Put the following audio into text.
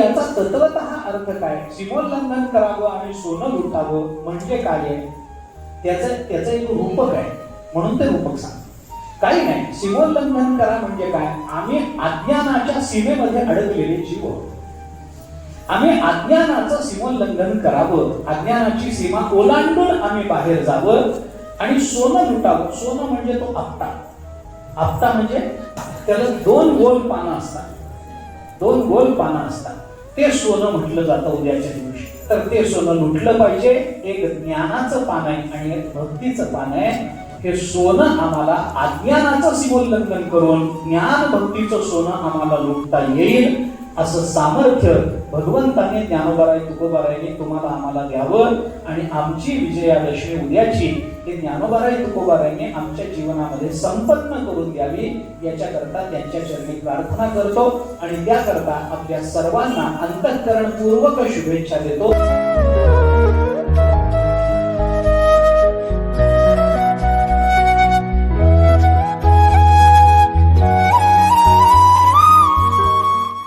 याचा तत्वतः अर्थ काय? सीमोल्लंघन करावं आणि सोनं लुटावं म्हणजे काय आहे? त्याचं एक रूपक आहे, म्हणून ते रूपक सांग. काही नाही, सीमोल्लंघन करा म्हणजे काय? आम्ही अज्ञानाच्या सीमेमध्ये अडकलेले जीव. आम्ही अज्ञानाचं सीमोल्लंघन करावं, अज्ञानाची सीमा ओलांडून आम्ही बाहेर जावं आणि सोनं लुटावं. सोनं म्हणजे तो आपटा. आपटा म्हणजे त्याला दोन गोल पानं असतात, दोन गोल पानं असतात. ते सोनं म्हटलं जातं उद्याच्या दिवशी. तर ते सोनं लुटलं पाहिजे. एक ज्ञानाचं पान आहे आणि एक भक्तीचं पान आहे. हे सोनं आम्हाला अज्ञानाचं सीमोल्लंघन करून ज्ञान भक्तीचं सोनं आम्हाला लुटता येईल असं सामर्थ्य भगवंताने ज्ञानोबाराय तुकोबारायांनी तुम्हाला आम्हाला द्यावं आणि आमची विजयादशमी उद्याची हे ज्ञानोबाराय तुकोबारायांनी आमच्या जीवनामध्ये संपन्न करून द्यावी याच्याकरता त्यांच्या चरणी प्रार्थना करतो आणि त्याकरता आपल्या सर्वांना अंतःकरणपूर्वक शुभेच्छा देतो.